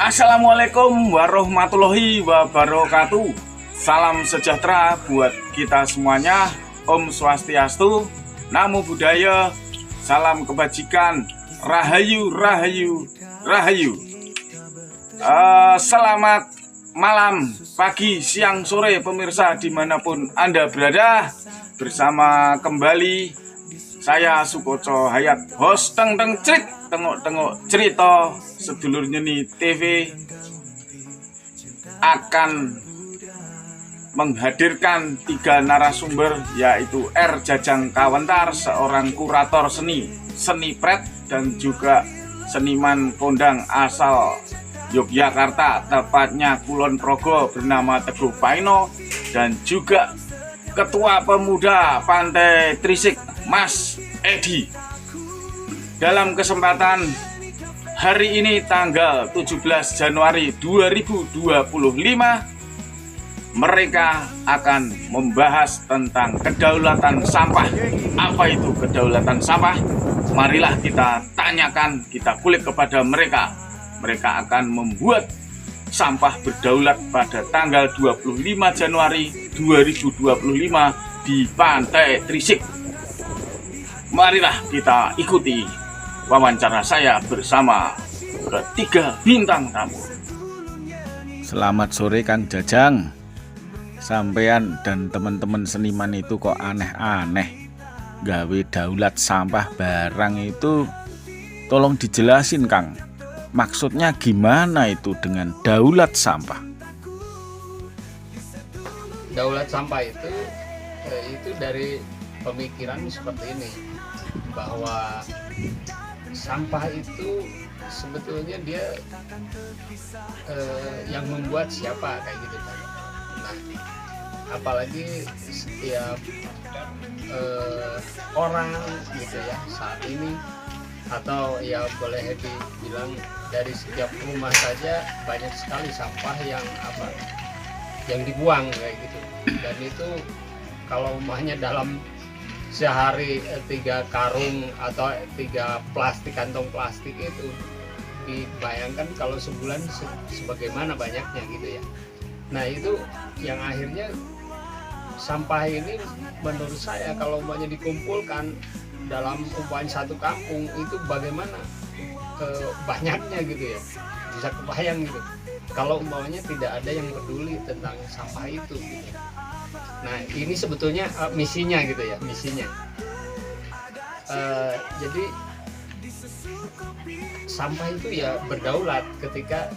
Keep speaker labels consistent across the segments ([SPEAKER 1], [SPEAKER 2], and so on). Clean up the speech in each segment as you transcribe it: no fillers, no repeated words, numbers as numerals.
[SPEAKER 1] Assalamualaikum warahmatullahi wabarakatuh. Salam sejahtera buat kita semuanya. Om Swastiastu, Namo Buddhaya, salam kebajikan, Rahayu, Rahayu, Rahayu. Selamat malam, pagi, siang, sore pemirsa dimanapun Anda berada. Bersama kembali saya Sukoco Hayat, host Teng Crit, tengok cerita sedulur nyeni TV akan menghadirkan 3 narasumber, yaitu R. Jajang Kawentar, seorang kurator seni pret dan juga seniman kondang asal Yogyakarta, tepatnya Kulon Progo, bernama Teguh Paino, dan juga Ketua Pemuda Pantai Trisik, Mas Edi. Dalam kesempatan hari ini tanggal 17 Januari 2025, mereka akan membahas tentang kedaulatan sampah. Apa itu kedaulatan sampah? Marilah kita tanyakan, kita kulik kepada mereka. Mereka akan membuat sampah berdaulat pada tanggal 25 Januari 2025 di Pantai Trisik. Marilah kita ikuti wawancara saya bersama ketiga bintang tamu.
[SPEAKER 2] Selamat sore Kang Jajang. Sampean dan teman-teman seniman itu kok aneh-aneh gawe daulat sampah barang itu. Tolong dijelasin Kang, maksudnya gimana itu dengan daulat sampah?
[SPEAKER 3] Daulat sampah itu dari pemikiran seperti ini, bahwa sampah itu sebetulnya dia yang membuat siapa, kayak gitu kan. Nah, apalagi setiap orang gitu ya saat ini, atau ya boleh dibilang dari setiap rumah saja banyak sekali sampah yang dibuang kayak gitu. Dan itu kalau rumahnya dalam sehari 3 karung atau 3 kantong plastik, itu dibayangkan kalau sebulan sebagaimana banyaknya gitu ya. Nah, itu yang akhirnya sampah ini menurut saya kalau umpamanya dikumpulkan dalam umpamanya satu kampung, itu bagaimana banyaknya gitu ya, bisa kebayang gitu kalau umpamanya tidak ada yang peduli tentang sampah itu gitu. Nah, ini sebetulnya misinya gitu ya, misinya. Jadi sampah itu ya berdaulat ketika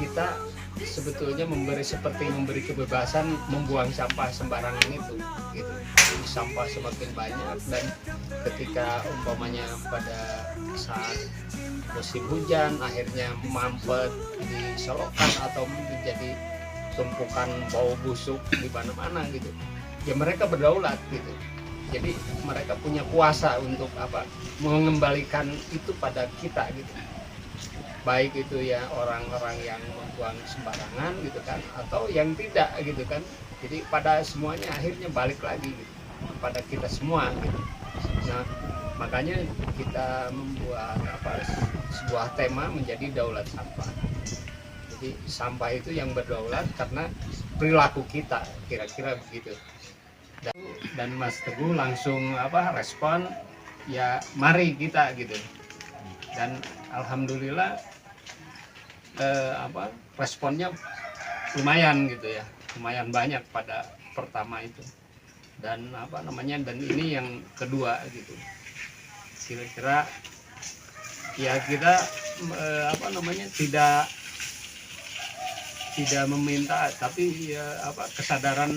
[SPEAKER 3] kita sebetulnya memberi kebebasan membuang sampah sembarangan itu gitu. Jadi sampah semakin banyak, dan ketika umpamanya pada saat musim hujan akhirnya mampet di selokan atau menjadi tumpukan bau busuk di mana-mana gitu. Ya mereka berdaulat gitu. Jadi mereka punya kuasa untuk mengembalikan itu pada kita gitu. Baik itu ya orang-orang yang membuang sembarangan gitu kan, atau yang tidak gitu kan. Jadi pada semuanya akhirnya balik lagi gitu, pada kita semua gitu. Nah, makanya kita membuat sebuah tema menjadi daulat sampah. Jadi sampah itu yang berdaulat karena perilaku kita, kira-kira begitu. Dan Mas Teguh langsung respon, ya mari kita gitu. Dan alhamdulillah responnya lumayan gitu ya, lumayan banyak pada pertama itu. Dan dan ini yang kedua gitu. Kira-kira ya kita tidak meminta, tapi ya kesadaran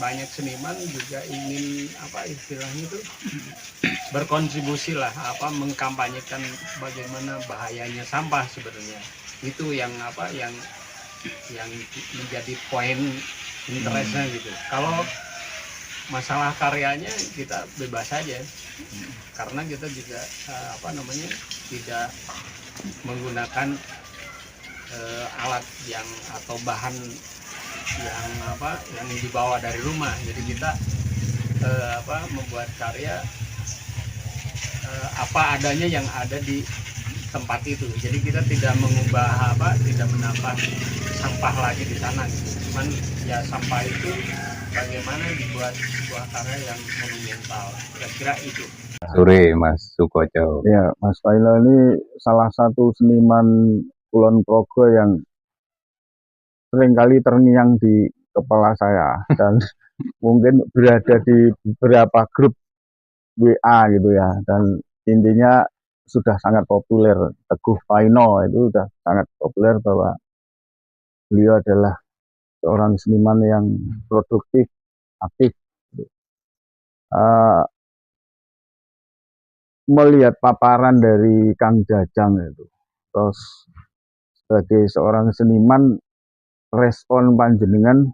[SPEAKER 3] banyak seniman juga ingin istilahnya itu berkontribusi lah, mengkampanyekan bagaimana bahayanya sampah sebenarnya. Itu yang yang menjadi poin interestnya gitu. Kalau masalah karyanya kita bebas saja, karena kita juga tidak menggunakan alat yang atau bahan yang dibawa dari rumah. Jadi kita membuat karya apa adanya yang ada di tempat itu. Jadi kita tidak mengubah tidak menambah sampah lagi di sana. Cuman ya sampah itu bagaimana dibuat sebuah karya yang monumental. Kira-kira itu.
[SPEAKER 4] Sore Mas Sukoco.
[SPEAKER 2] Ya, Mas Faila ini salah satu seniman Kulon Progo yang seringkali terngiang di kepala saya dan mungkin berada di beberapa grup WA gitu ya, dan intinya sudah sangat populer. Teguh Faino itu sudah sangat populer bahwa beliau adalah seorang seniman yang produktif, aktif. Eh, Melihat paparan dari Kang Jajang itu, terus sebagai seorang seniman, respon panjenengan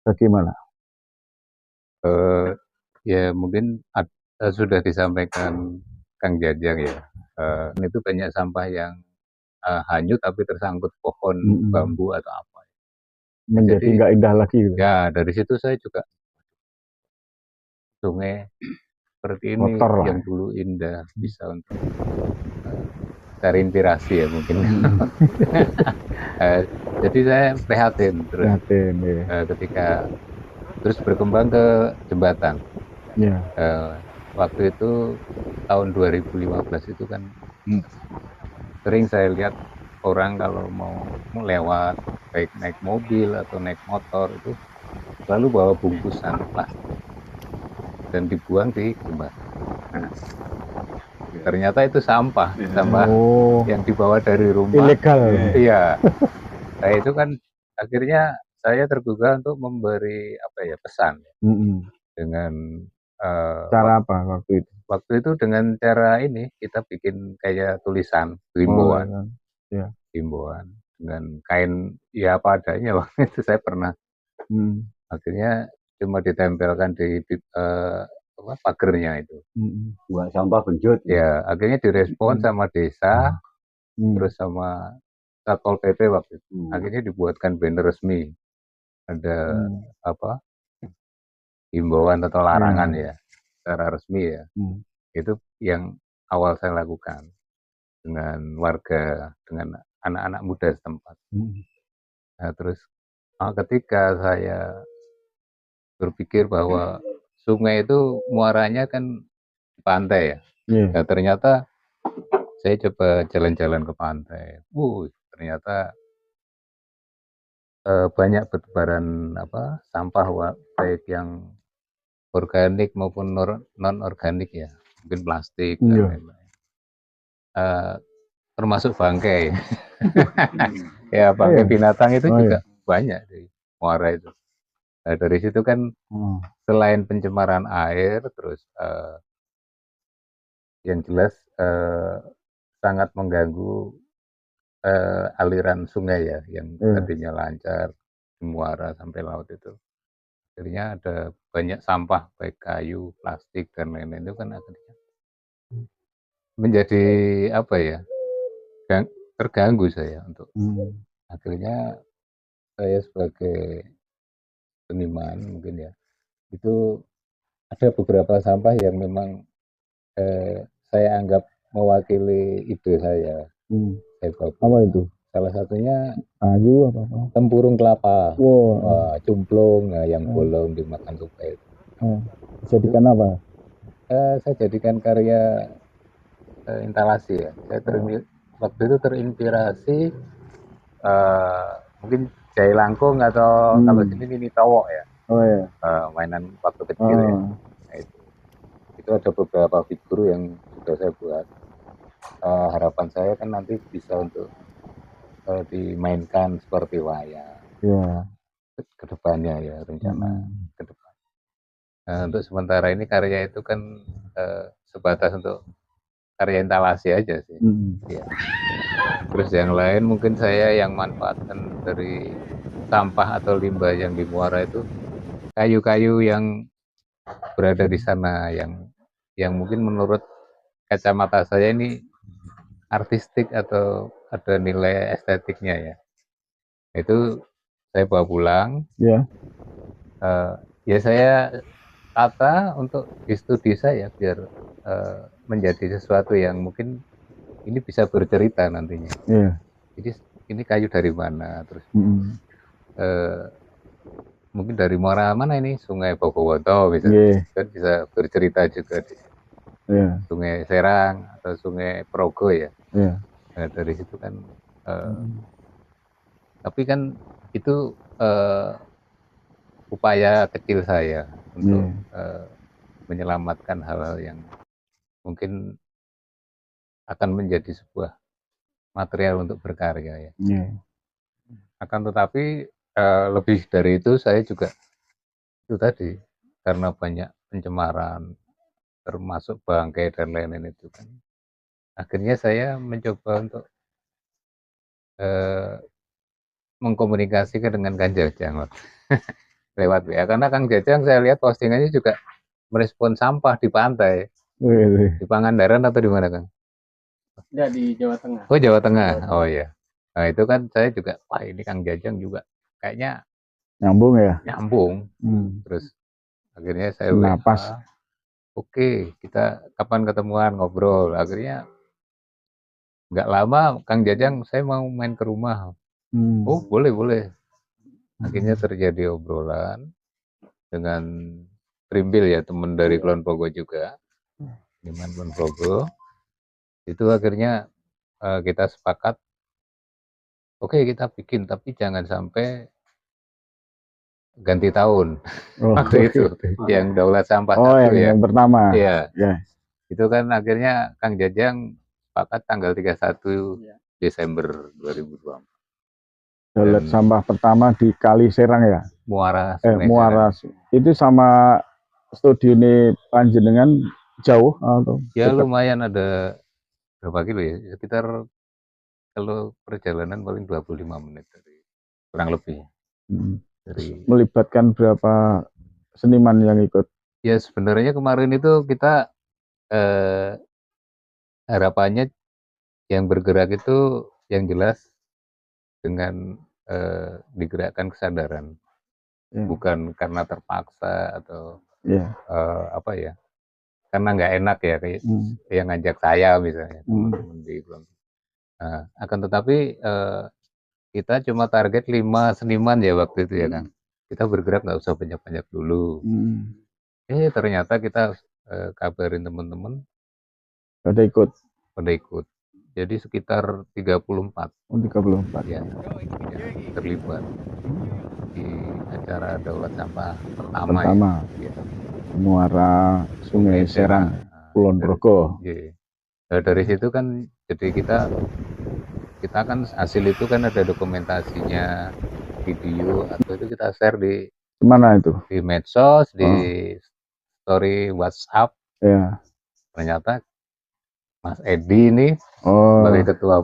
[SPEAKER 2] bagaimana?
[SPEAKER 4] Ya mungkin sudah disampaikan Kang Jajang ya. Itu banyak sampah yang hanyut tapi tersangkut pohon, bambu atau apa.
[SPEAKER 2] Menjadi
[SPEAKER 4] Jadi
[SPEAKER 2] nggak indah lagi gitu.
[SPEAKER 4] ya dari situ saya juga sungai seperti ini
[SPEAKER 2] Kotor lah.
[SPEAKER 4] yang dulu indah bisa untuk cari inspirasi ya mungkin. Jadi saya prihatin terus
[SPEAKER 2] Prihatin, ya.
[SPEAKER 4] ketika terus berkembang ke jembatan.
[SPEAKER 2] Ya.
[SPEAKER 4] Waktu itu tahun 2015 itu kan sering saya lihat orang kalau mau lewat baik naik mobil atau naik motor itu selalu bawa bungkusan plastik dan dibuang di jembatan. Nah, ternyata itu sampah yang dibawa dari rumah.
[SPEAKER 2] Ilegal.
[SPEAKER 4] Iya. Nah itu kan akhirnya saya tergugah untuk memberi pesan dengan
[SPEAKER 2] Cara apa waktu itu?
[SPEAKER 4] Waktu itu dengan cara ini kita bikin kayak tulisan himbauan, himbauan dengan kain ya apa adanya. Waktu itu saya pernah akhirnya cuma ditempelkan di pagernya itu.
[SPEAKER 5] Buat sampah benjut.
[SPEAKER 4] Ya akhirnya direspon sama desa, terus sama Satpol PP waktu itu. Akhirnya dibuatkan banner resmi, ada himbauan atau larangan ya secara resmi ya. Itu yang awal saya lakukan dengan warga, dengan anak-anak muda setempat. Nah, terus ketika saya berpikir bahwa sungai itu muaranya kan di pantai ya. Nah, ternyata saya coba jalan-jalan ke pantai. Ternyata banyak bertebaran sampah baik yang organik maupun non organik ya, mungkin plastik dan lain-lain. Termasuk bangkai. Ya bangkai binatang itu juga banyak di muara itu. Nah, dari situ kan selain pencemaran air, terus yang jelas sangat mengganggu aliran sungai ya, yang tadinya lancar di muara sampai laut itu. Akhirnya ada banyak sampah baik kayu, plastik dan lain-lain itu kan akhirnya menjadi terganggu saya untuk akhirnya saya sebagai seniman mungkin ya itu ada beberapa sampah yang memang saya anggap mewakili ide saya. Apa itu? Salah satunya
[SPEAKER 2] kayu apa?
[SPEAKER 4] Tempurung kelapa, cumplung yang bolong dimakan tupai itu.
[SPEAKER 2] Jadikan apa?
[SPEAKER 4] Saya jadikan karya instalasi ya. Saya waktu itu terinspirasi mungkin jai langkung atau kalau sini mini towok ya. Mainan waktu kecil ya. Nah, itu ada beberapa figur yang sudah saya buat. Harapan saya kan nanti bisa untuk dimainkan seperti wayang ke depannya ya, rencana ke depan. Nah, untuk sementara ini karya itu kan sebatas untuk karya instalasi aja sih. Ya. Terus yang lain mungkin saya yang manfaatkan dari sampah atau limbah yang di muara itu kayu-kayu yang berada di sana yang mungkin menurut kacamata saya ini artistik atau ada nilai estetiknya ya. Itu saya bawa pulang. Ya saya tata untuk di studi saya biar menjadi sesuatu yang mungkin ini bisa bercerita nantinya.
[SPEAKER 2] Iya.
[SPEAKER 4] Jadi ini kayu dari mana, terus
[SPEAKER 2] Mm.
[SPEAKER 4] eh, mungkin dari muara mana ini, Sungai Bogowoto misalnya,
[SPEAKER 2] Iya.
[SPEAKER 4] kan bisa bercerita juga di
[SPEAKER 2] Iya.
[SPEAKER 4] Sungai Serang atau Sungai Progo ya.
[SPEAKER 2] Iya.
[SPEAKER 4] Nah, dari situ kan
[SPEAKER 2] Mm.
[SPEAKER 4] tapi kan itu upaya kecil saya untuk
[SPEAKER 2] Iya.
[SPEAKER 4] menyelamatkan hal-hal yang mungkin akan menjadi sebuah material untuk berkarya ya.
[SPEAKER 2] Iya.
[SPEAKER 4] Akan tetapi lebih dari itu saya juga itu tadi, karena banyak pencemaran termasuk bangkai dan lain-lain itu kan, akhirnya saya mencoba untuk eh, mengkomunikasikan dengan Kang Jajang lewat WA, karena Kang Jajang saya lihat postingannya juga merespon sampah di pantai,
[SPEAKER 2] Iya.
[SPEAKER 4] di Pangandaran atau di mana Kang?
[SPEAKER 3] Dia di Jawa Tengah.
[SPEAKER 4] Oh, Jawa Tengah. Oh iya. Nah itu kan saya juga, wah ini Kang Jajang juga kayaknya
[SPEAKER 2] Nyambung ya.
[SPEAKER 4] nyambung.
[SPEAKER 2] Hmm.
[SPEAKER 4] Terus akhirnya saya
[SPEAKER 2] Napas.
[SPEAKER 4] WA, oke kita kapan ketemuan ngobrol. Akhirnya nggak lama Kang Jajang, saya mau main ke rumah.
[SPEAKER 2] Hmm.
[SPEAKER 4] Oh boleh boleh. Akhirnya terjadi obrolan dengan Trimbil ya, teman dari Kulon Progo juga, Iman Kulon Progo. Itu akhirnya kita sepakat, oke kita bikin, tapi jangan sampai ganti tahun.
[SPEAKER 2] Oh,
[SPEAKER 4] Waktu itu
[SPEAKER 2] gitu.
[SPEAKER 4] yang Daulat Sampah
[SPEAKER 2] Oh,
[SPEAKER 4] satu ya.
[SPEAKER 2] yang pertama.
[SPEAKER 4] Iya.
[SPEAKER 2] Ya.
[SPEAKER 4] Itu kan akhirnya Kang Jajang sepakat tanggal 31
[SPEAKER 3] Iya.
[SPEAKER 4] Desember 2024.
[SPEAKER 2] Daulat
[SPEAKER 4] Dan
[SPEAKER 2] sampah pertama di Kali Serang ya.
[SPEAKER 4] Muara Sungai
[SPEAKER 2] Muara.
[SPEAKER 4] Serang.
[SPEAKER 2] Itu sama studio ini panjenengan jauh atau
[SPEAKER 4] Ya
[SPEAKER 2] dekat?
[SPEAKER 4] lumayan, ada berapa kilo ya? Sekitar kalau perjalanan paling 25 menit dari, kurang lebih
[SPEAKER 2] Hmm.
[SPEAKER 4] dari.
[SPEAKER 2] Melibatkan berapa seniman yang ikut?
[SPEAKER 4] Ya sebenarnya kemarin itu kita harapannya yang bergerak itu yang jelas dengan digerakkan kesadaran,
[SPEAKER 2] Ya.
[SPEAKER 4] bukan karena terpaksa atau
[SPEAKER 2] Ya.
[SPEAKER 4] apa ya, karena nggak enak ya kayak
[SPEAKER 2] Hmm.
[SPEAKER 4] yang ngajak saya misalnya
[SPEAKER 2] Hmm.
[SPEAKER 4] teman-teman di kelompok. Nah, akan tetapi kita cuma target 5 seniman ya waktu itu ya Kang. Kita bergerak nggak usah banyak-banyak dulu.
[SPEAKER 2] Hmm.
[SPEAKER 4] Ternyata kita kabarin teman-teman
[SPEAKER 2] Ada ikut.
[SPEAKER 4] pada ikut. Jadi sekitar 34
[SPEAKER 2] 34.
[SPEAKER 4] ya yang terlibat di acara Daulat Sampah pertama.
[SPEAKER 2] Pertama.
[SPEAKER 4] Ya.
[SPEAKER 2] Muara Sungai Serang, Kulon Progo.
[SPEAKER 4] Ya. Nah, dari situ kan jadi kita kan hasil itu kan ada dokumentasinya, video atau itu kita share di
[SPEAKER 2] Mana itu?
[SPEAKER 4] medsos, di story WhatsApp.
[SPEAKER 2] Ya.
[SPEAKER 4] Ternyata Mas Edi ini
[SPEAKER 2] Oh.
[SPEAKER 4] sebagai ketua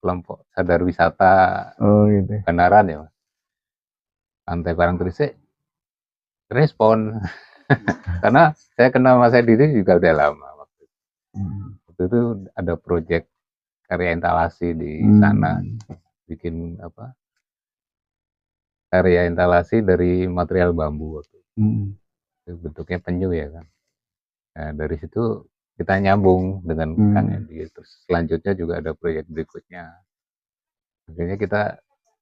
[SPEAKER 4] kelompok sadar wisata
[SPEAKER 2] Gitu.
[SPEAKER 4] Banaran ya, Mas, Pantai Parangtritis respon karena saya kenal Mas Edi itu juga udah lama waktu itu ada proyek karya instalasi di sana, bikin apa, karya instalasi dari material bambu waktu itu bentuknya penyu ya kan. Nah dari situ kita nyambung dengan Kang Edi, terus selanjutnya juga ada proyek berikutnya, akhirnya kita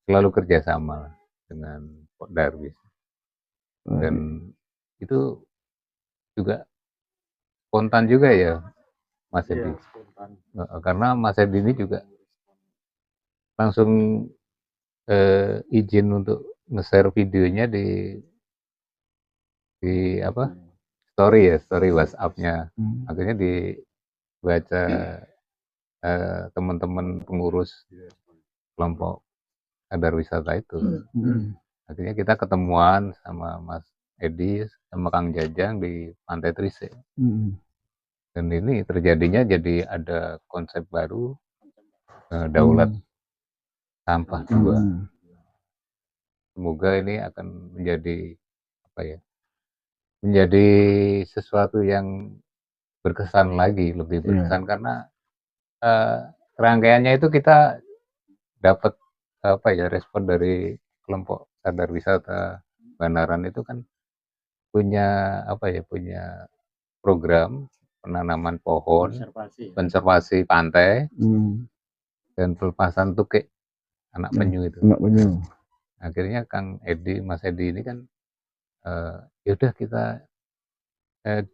[SPEAKER 4] selalu kerjasama dengan Pak Darwis, dan itu juga spontan juga ya Mas Edi. Karena Mas Edi ini juga langsung izin untuk nge-share videonya di apa, story ya, story WhatsApp-nya. Akhirnya dibaca teman-teman pengurus kelompok sadar wisata itu. Akhirnya kita ketemuan sama Mas Edi sama Kang Jajang di Pantai Trise. Dan ini terjadinya jadi ada konsep baru, Daulat Sampah 2. Semoga ini akan menjadi apa ya? Menjadi sesuatu yang berkesan lagi, lebih berkesan karena rangkaiannya itu kita dapat apa ya, respon dari kelompok sadar wisata Banaran itu kan punya apa ya, punya program penanaman pohon,
[SPEAKER 3] Konservasi.
[SPEAKER 4] konservasi pantai,
[SPEAKER 5] Hmm.
[SPEAKER 4] dan pelepasan tukik anak penyu itu.
[SPEAKER 5] Anak penyu.
[SPEAKER 4] Akhirnya Mas Edi ini kan yaudah kita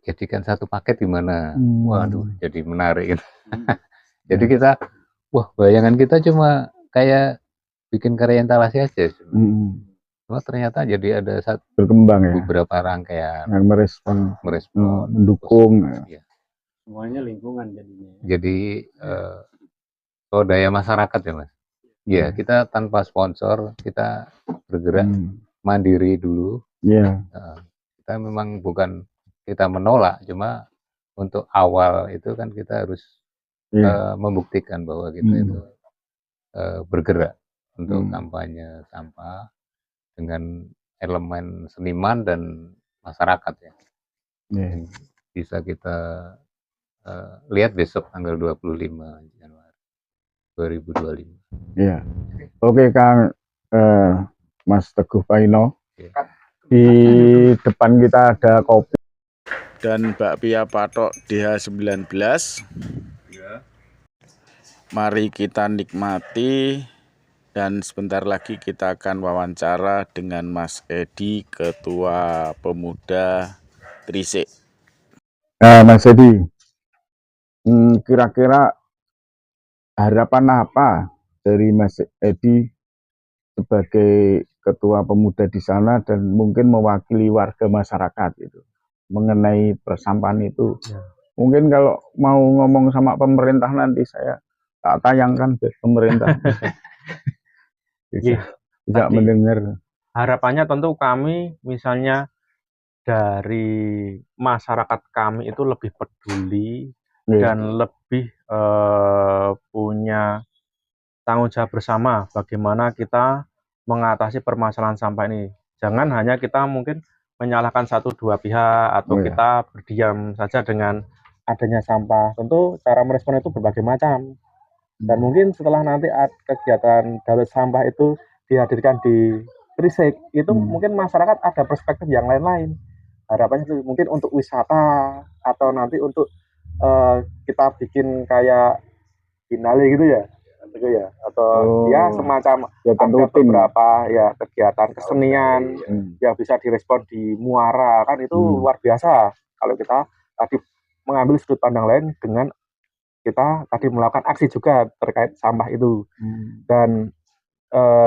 [SPEAKER 4] jadikan satu paket gimana. Waduh, jadi menarik gitu. Jadi kita, wah bayangan kita cuma kayak bikin karya instalasi aja. Cuma ternyata jadi ada
[SPEAKER 5] Berkembang ya,
[SPEAKER 4] beberapa rangkaian
[SPEAKER 5] yang merespon, mendukung.
[SPEAKER 4] Ya.
[SPEAKER 3] Semuanya lingkungan jadinya.
[SPEAKER 4] Jadi swadaya masyarakat ya Mas. Ya, kita tanpa sponsor, kita bergerak mandiri dulu.
[SPEAKER 5] Iya.
[SPEAKER 4] Kita memang bukan kita menolak, cuma untuk awal itu kan kita harus membuktikan bahwa kita itu bergerak untuk kampanye sampah dengan elemen seniman dan masyarakat ya. Bisa kita lihat besok tanggal 25 Januari 2025.
[SPEAKER 5] Iya. Oke Kang Mas Teguh Paino. Di depan kita ada kopi
[SPEAKER 2] dan bakpia patok DH19. Mari kita nikmati, dan sebentar lagi kita akan wawancara dengan Mas Edi, Ketua Pemuda Trisik.
[SPEAKER 5] Mas Edi, kira-kira harapan apa dari Mas Edi sebagai Ketua Pemuda di sana dan mungkin mewakili warga masyarakat itu mengenai persampahan itu? Mungkin kalau mau ngomong sama pemerintah nanti saya tak tayangkan ke pemerintah. bisa mendengar.
[SPEAKER 6] Harapannya tentu kami misalnya dari masyarakat kami itu lebih peduli dan lebih punya tanggung jawab bersama bagaimana kita mengatasi permasalahan sampah ini. Jangan hanya kita mungkin menyalahkan satu dua pihak atau kita berdiam saja dengan adanya sampah. Tentu cara merespon itu berbagai macam. Dan mungkin setelah nanti kegiatan daur sampah itu dihadirkan di Trisik, itu mungkin masyarakat ada perspektif yang lain-lain. Harapannya itu mungkin untuk wisata atau nanti untuk kita bikin kayak Binali gitu ya. Atau ya semacam ada beberapa ya kegiatan kesenian yang bisa direspon di muara, kan itu luar biasa kalau kita tadi mengambil sudut pandang lain dengan kita tadi melakukan aksi juga terkait sampah itu. Dan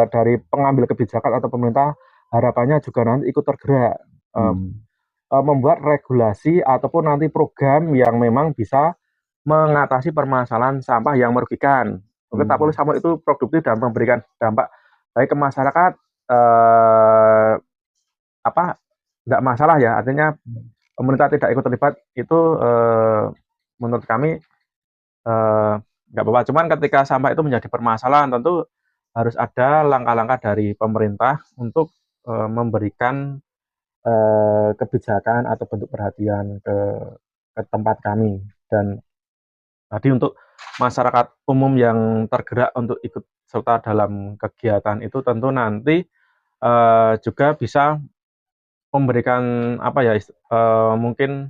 [SPEAKER 6] dari pengambil kebijakan atau pemerintah harapannya juga nanti ikut tergerak membuat regulasi ataupun nanti program yang memang bisa mengatasi permasalahan sampah yang merugikan. Mungkin tak boleh sampah itu produktif dan memberikan dampak baik ke masyarakat, tidak masalah ya. Artinya pemerintah tidak ikut terlibat itu menurut kami nggak apa-apa. Cuman ketika sampah itu menjadi permasalahan, tentu harus ada langkah-langkah dari pemerintah untuk memberikan kebijakan atau bentuk perhatian ke tempat kami. Dan tadi untuk masyarakat umum yang tergerak untuk ikut serta dalam kegiatan itu tentu nanti juga bisa memberikan mungkin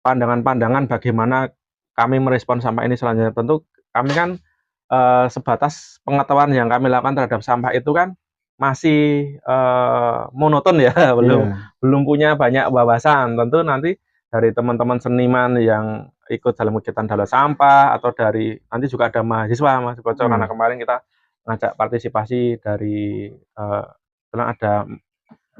[SPEAKER 6] pandangan-pandangan bagaimana kami merespon sampah ini selanjutnya. Tentu kami kan sebatas pengetahuan yang kami lakukan terhadap sampah itu kan masih monoton ya, belum punya banyak wawasan. Tentu nanti dari teman-teman seniman yang ikut dalam kegiatan daur sampah atau dari nanti juga ada mahasiswa karena kemarin kita ngajak partisipasi dari ada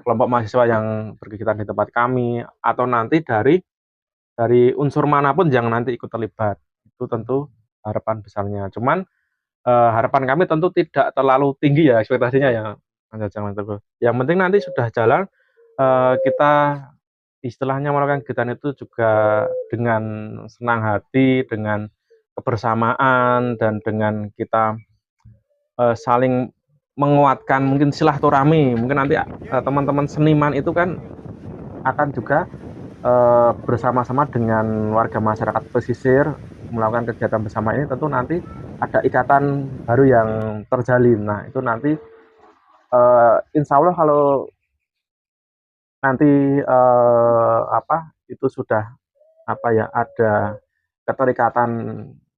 [SPEAKER 6] kelompok mahasiswa yang berkegiatan di tempat kami, atau nanti dari unsur manapun yang nanti ikut terlibat. Itu tentu harapan besarnya. Cuman harapan kami tentu tidak terlalu tinggi ya ekspektasinya ya. Yang penting nanti sudah jalan, kita istilahnya melakukan kegiatan itu juga dengan senang hati, dengan kebersamaan, dan dengan kita saling menguatkan mungkin silaturahmi. Mungkin nanti teman-teman seniman itu kan akan juga bersama-sama dengan warga masyarakat pesisir melakukan kegiatan bersama ini. Tentu nanti ada ikatan baru yang terjalin. Nah itu nanti insya Allah kalau nanti itu sudah apa ya, ada keterikatan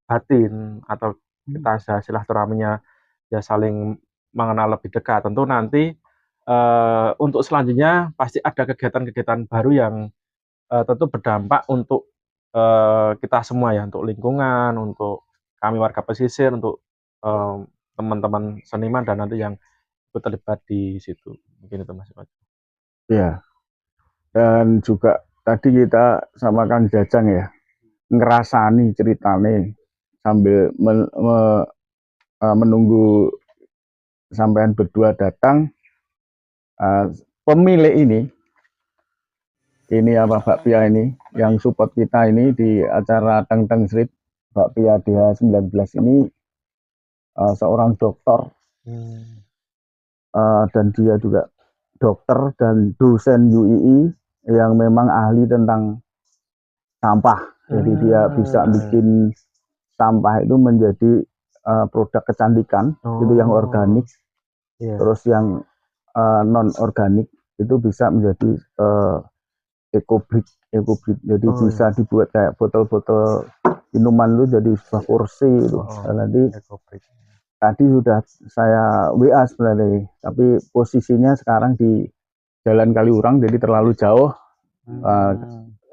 [SPEAKER 6] batin atau kita silaturahminya ya saling mengenal lebih dekat. Tentu nanti untuk selanjutnya pasti ada kegiatan-kegiatan baru yang tentu berdampak untuk kita semua ya, untuk lingkungan, untuk kami warga pesisir, untuk teman-teman seniman dan nanti yang ikut terlibat di situ. Mungkin itu Mas Iwan.
[SPEAKER 5] Ya, dan juga tadi kita sama Kang Jajang ya, ngerasani ceritane sambil menunggu sampean berdua datang. Pemilik ini apa Mbak Pia ini yang support kita ini di acara Teng Teng Street, Mbak Pia DH19 ini seorang dokter, dan dia juga dokter dan dosen UII yang memang ahli tentang sampah. Jadi dia bisa bikin sampah itu menjadi produk kecantikan, itu yang organik. Terus yang non organik itu bisa menjadi ekobrik. Jadi bisa dibuat kayak botol-botol minuman itu jadi sebuah kursi itu. Nanti tadi sudah saya WA sebenarnya, tapi posisinya sekarang di Jalan Kaliurang, jadi terlalu jauh.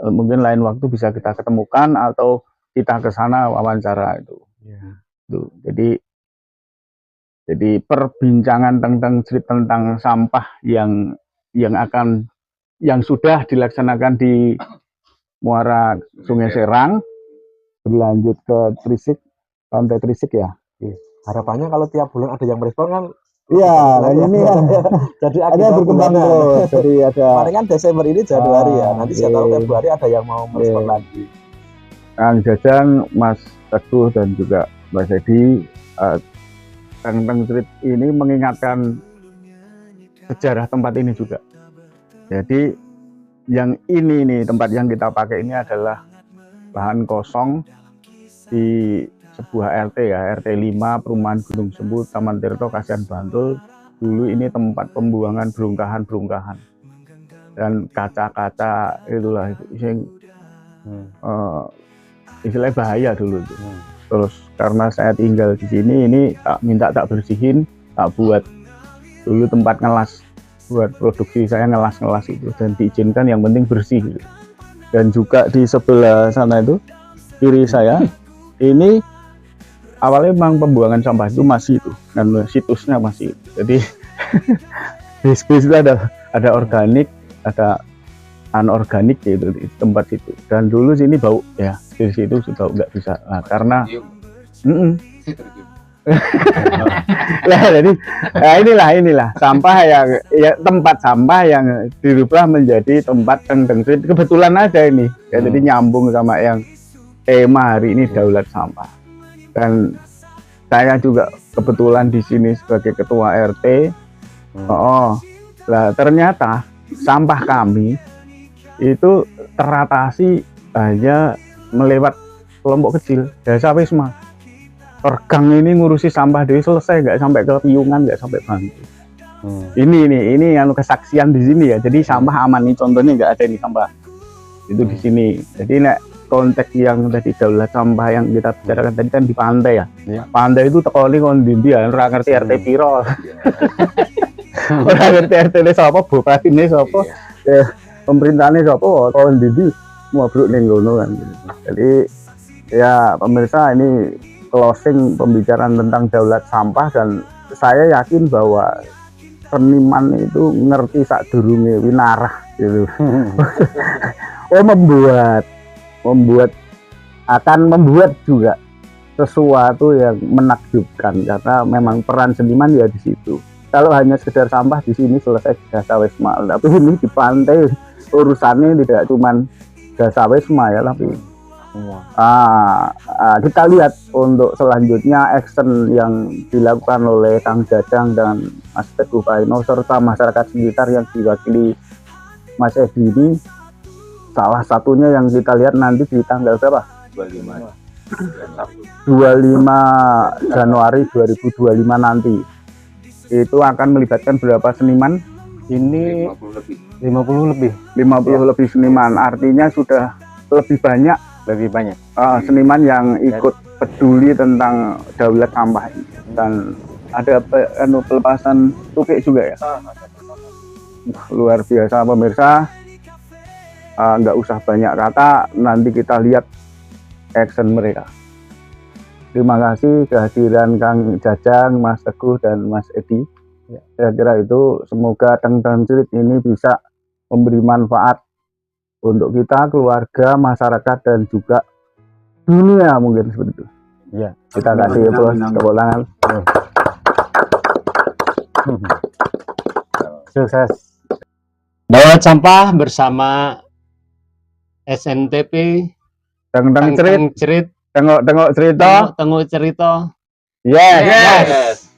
[SPEAKER 5] Mungkin lain waktu bisa kita ketemukan atau kita ke sana wawancara itu. Tuh, jadi perbincangan tentang sampah yang sudah dilaksanakan di muara Sungai Serang, berlanjut ke Trisik, Pantai Trisik ya.
[SPEAKER 6] Harapannya kalau tiap bulan ada yang merespon kan.
[SPEAKER 5] Iya, ini ya.
[SPEAKER 6] Jadi
[SPEAKER 5] ada berkembang terus. Jadi ada.
[SPEAKER 6] Kemarin kan Desember ini Januari ya. Nanti saya tahu Februari ada yang mau merespon lagi.
[SPEAKER 5] Kang Jajang, Mas Teguh dan juga Mas Edi, Teng Teng Street ini mengingatkan sejarah tempat ini juga. Jadi yang ini nih tempat yang kita pakai ini adalah lahan kosong di sebuah RT ya, RT 5 Perumahan Gunung Sembu, Taman Tirto, Kasihan Bantul. Dulu ini tempat pembuangan berungkahan dan kaca-kaca itulah itu istilahnya bahaya dulu itu. Terus karena saya tinggal di sini, ini tak bersihin, tak buat dulu tempat ngelas buat produksi saya ngelas itu, dan diizinkan yang penting bersih gitu. Dan juga di sebelah sana itu kiri saya ini awalnya memang pembuangan sampah itu masih itu, dan situsnya masih. Jadi bis-bis itu ada organik, ada anorganik gitu di tempat itu. Dan dulu sini bau ya, di situ sudah nggak bisa. Nah, karena lah jadi inilah sampah yang ya, tempat sampah yang dirubah menjadi tempat Teng Teng Street. Kebetulan aja ini ya, jadi nyambung sama yang tema hari ini, daulat sampah. Dan saya juga kebetulan di sini sebagai ketua RT. Lah ternyata sampah kami itu teratasi hanya melewat kelompok kecil Desa Wisma. Pergang ini ngurusi sampah dewi selesai, nggak sampai ke piungan, nggak sampai Bantu. Ini anu kesaksian di sini ya. Jadi sampah aman nih, contohnya nggak ada ini sampah itu di sini. Jadi nek konteks yang tadi daulat sampah yang kita bicarakan tadi kan di pantai ya. Pantai itu tekoni kon ndi ya, ora ngerti RT piro. Ora ngerti RT ne sapa, bupatine sapa, pemerintahane sapa, kon ndi ngobrol ning ngono kan. Jadi ya pemirsa, ini closing pembicaraan tentang daulat sampah, dan saya yakin bahwa seniman itu ngerti sadurunge winarah gitu. akan membuat juga sesuatu yang menakjubkan, karena memang peran seniman ya di situ. Kalau hanya sekedar sampah di sini selesai Dasa Wisma, tapi ini di pantai urusannya tidak cuman Dasa Wisma ya, tapi kita lihat untuk selanjutnya action yang dilakukan oleh Kang Jajang dan Mas Teguh Paino serta masyarakat sekitar yang diwakili Mas Edi ini. Salah satunya yang kita lihat nanti di tanggal berapa? 25 Januari 2025 nanti. Itu akan melibatkan berapa seniman? Ini 50 lebih seniman. Artinya sudah lebih banyak seniman yang ikut peduli tentang daulat sampah ini. Dan ada pelepasan tukik juga ya. Luar biasa pemirsa. Nggak usah banyak kata, nanti kita lihat action mereka. Terima kasih kehadiran Kang Jajang, Mas Teguh, dan Mas Edi. Saya kira itu, semoga Teng-Teng Cerit ini bisa memberi manfaat untuk kita, keluarga, masyarakat, dan juga dunia mungkin seperti itu.
[SPEAKER 7] Ya.
[SPEAKER 5] Kita kasih bos tepuk tangan.
[SPEAKER 7] Sukses.
[SPEAKER 3] Daulat sampah bersama SNTP
[SPEAKER 5] Teng-Teng Cerit,
[SPEAKER 3] Cerit,
[SPEAKER 5] tengok cerita.
[SPEAKER 3] tengok cerita.
[SPEAKER 5] Yes.
[SPEAKER 3] Yes.